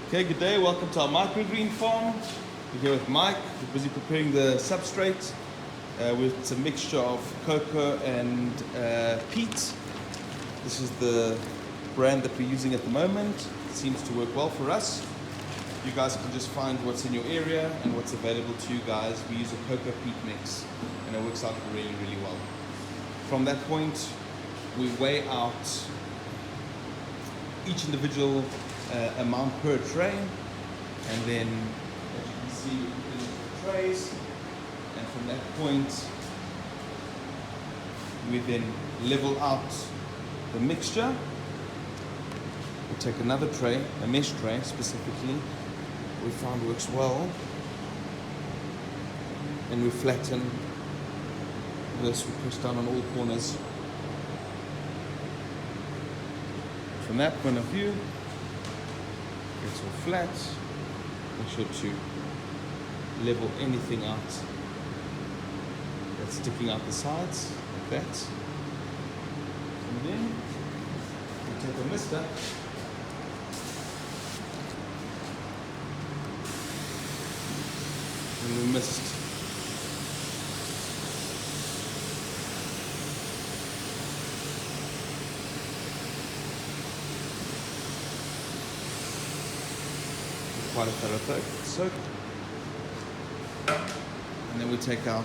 Okay, good day. Welcome to our microgreen farm. We're here with Mike. We're busy preparing the substrate with a mixture of cocoa and peat. This is the brand that we're using at the moment. It seems to work well for us. You guys can just find what's in your area and what's available to you guys. We use a cocoa peat mix and it works out really, really well. From that point, we weigh out each individual amount per tray, and then as you can see, we put it into the trays, and from that point we then level out the mixture. We take another tray, a mesh tray specifically, we found works well, and we flatten this. We push down on all corners. From that point of view, it's all flat. Make sure to level anything out that's sticking out the sides, like that. And then we take a mister and we mist. Quite a thorough soak, and then we take out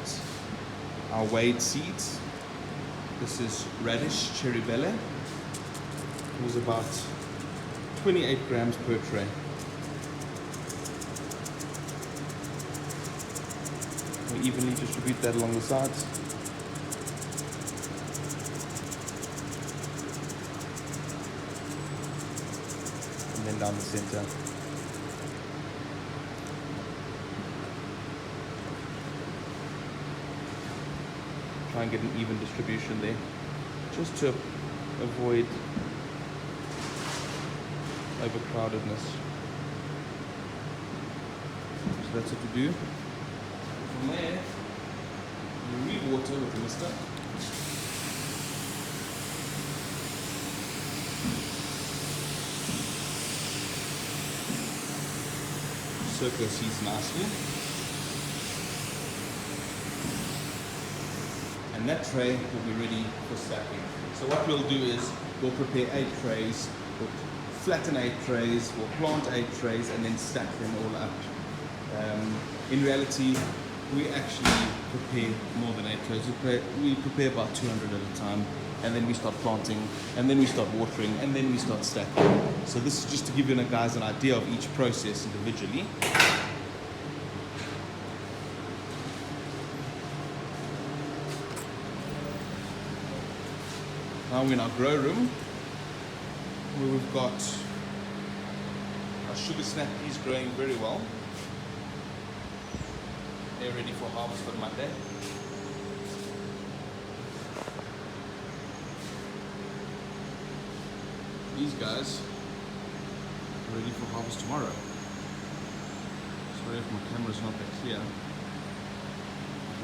our weighed seeds. This is radish cherry belle. It was about 28 grams per tray. We evenly distribute that along the sides. And then down the center. Try and get an even distribution there, just to avoid overcrowdedness. So that's what we do. From there, we re-water with the mister. Soak those seeds nicely. And that tray will be ready for stacking. So what we'll do is we'll prepare 8 trays, we'll flatten 8 trays, we'll plant 8 trays, and then stack them all up. In reality, we actually prepare more than 8 trays. We prepare about 200 at a time, and then we start planting, and then we start watering, and then we start stacking. So this is just to give you guys an idea of each process individually. Now we're in our grow room, where we've got our sugar snap peas growing very well. They're ready for harvest on Monday. These guys are ready for harvest tomorrow. Sorry if my camera's not that clear.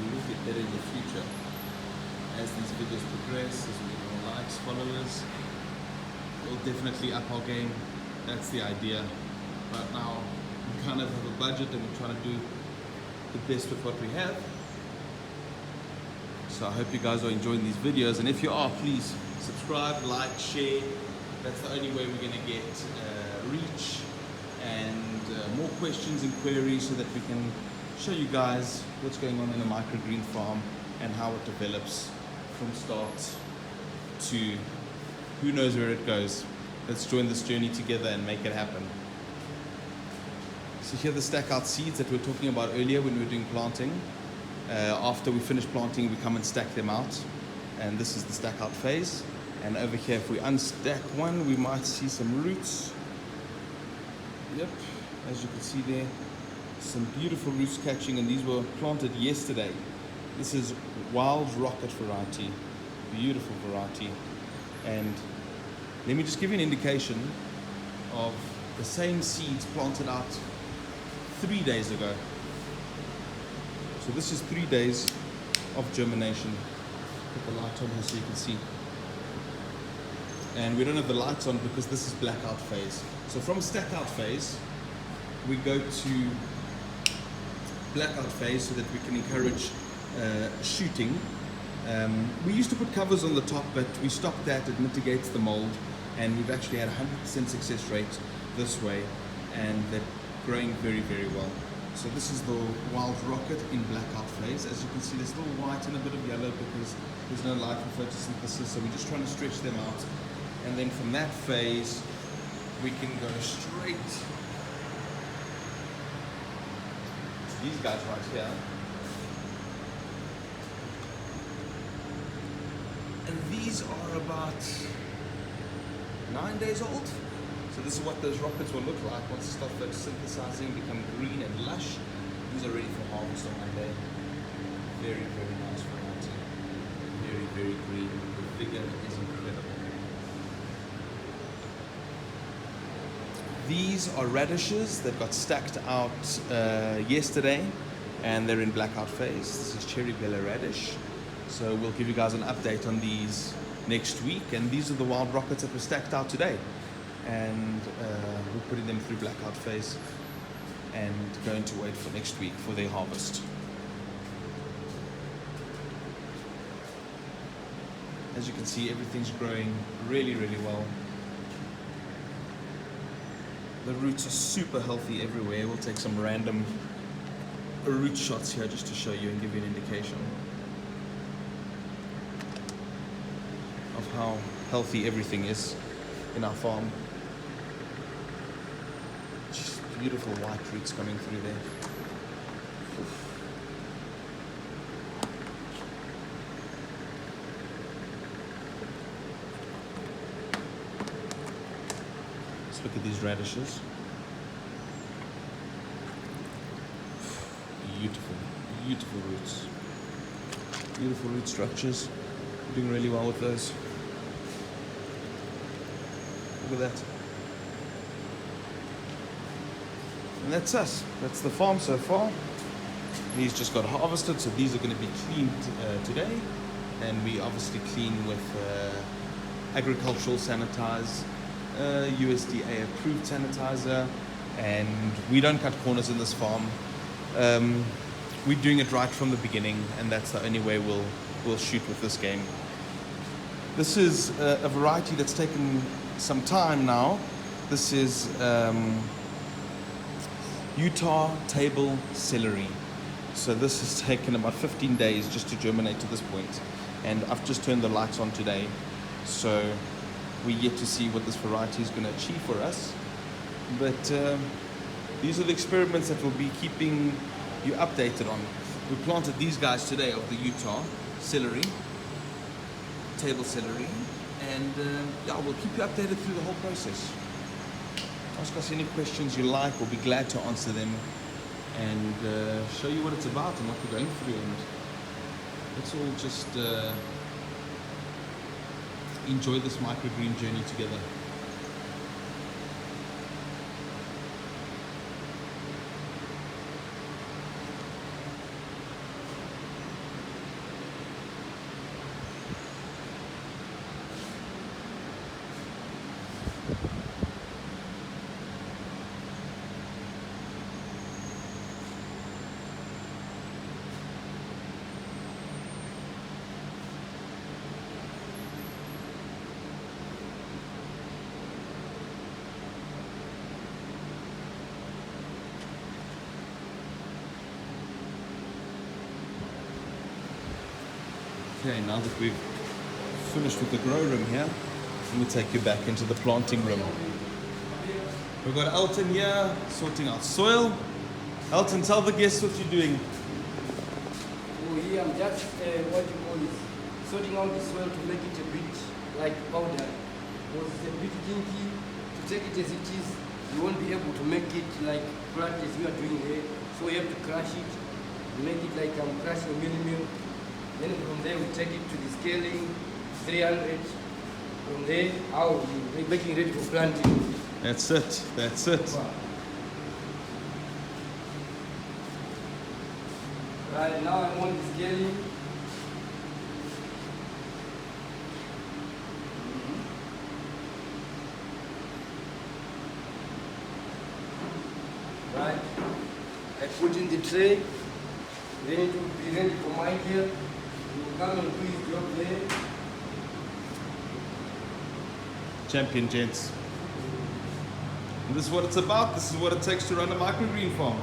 We will get better in the future as these videos progress, as we get more likes, followers. We'll definitely up our game. That's the idea. Right now, we kind of have a budget and we're trying to do the best with what we have. So I hope you guys are enjoying these videos, and if you are, please subscribe, like, share. That's the only way we're going to get reach and more questions and queries, so that we can show you guys what's going on in a microgreen farm and how it develops from start to who knows where it goes. Let's join this journey together and make it happen. So here are the stack out seeds that we were talking about earlier when we were doing planting. After we finish planting, we come and stack them out, and this is the stack out phase. And over here, if we unstack one, we might see some roots. Yep, as you can see there, some beautiful roots catching, and these were planted yesterday. This is wild rocket variety, beautiful variety. And let me just give you an indication of the same seeds planted out 3 days ago. So this is 3 days of germination. Put the light on here so you can see. And we don't have the lights on because this is blackout phase. So from stack out phase, we go to blackout phase so that we can encourage shooting. We used to put covers on the top, but we stopped that. It mitigates the mold, and we've actually had 100% success rate this way, and they're growing very, very well. So this is the wild rocket in blackout phase. As you can see, there's still white and a bit of yellow because there's no light from photosynthesis, so we're just trying to stretch them out. And then from that phase, we can go straight to these guys right here. And these are about 9 days old. So this is what those rockets will look like once they start photosynthesizing, become green and lush. These are ready for harvest on Monday. Very, very nice variety. Very, very green. The vigor is incredible. These are radishes that got stacked out yesterday, and they're in blackout phase. This is cherry bella radish. So we'll give you guys an update on these next week. And these are the wild rockets that were stacked out today. And we're putting them through blackout phase and going to wait for next week for their harvest. As you can see, everything's growing really, really well. The roots are super healthy everywhere. We'll take some random root shots here just to show you and give you an indication of how healthy everything is in our farm. Just beautiful white roots coming through there. Let's look at these radishes. Beautiful, beautiful roots. Beautiful root structures. We're doing really well with those. Look at that. And that's us. That's the farm so far. These just got harvested, so these are going to be cleaned today. And we obviously clean with agricultural sanitize, USDA approved sanitizer, and we don't cut corners in this farm. We're doing it right from the beginning, and that's the only way we'll shoot with this game. This is a variety that's taken some time now. This is Utah table celery. So this has taken about 15 days just to germinate to this point, and I've just turned the lights on today, so we're yet to see what this variety is going to achieve for us. But these are the experiments that we'll be keeping you updated on. We planted these guys today of the Utah celery, table celery, and yeah, we'll keep you updated through the whole process. Ask us any questions you like. We'll be glad to answer them and show you what it's about and what we're going through, and let's all just enjoy this microgreen journey together. Okay, now that we've finished with the grow room here, let me take you back into the planting room. We've got Elton here sorting out soil. Elton, tell the guests what you're doing. Oh, here I'm just sorting out the soil to make it a bit like powder. Because it's a bit kinky. To take it as it is, you won't be able to make it like flat as we are doing here. So you have to crush it, make it like I'm crushing a mini mill. Then from there we take it to the scaling, 300. From there, we're making ready for planting. That's it. That's it. Wow. Right now I'm on the scaling. Right? I put in the tray, then it will be ready for Michael. He will come and do his job there. Champion gents. And this is what it's about. This is what it takes to run a microgreen farm.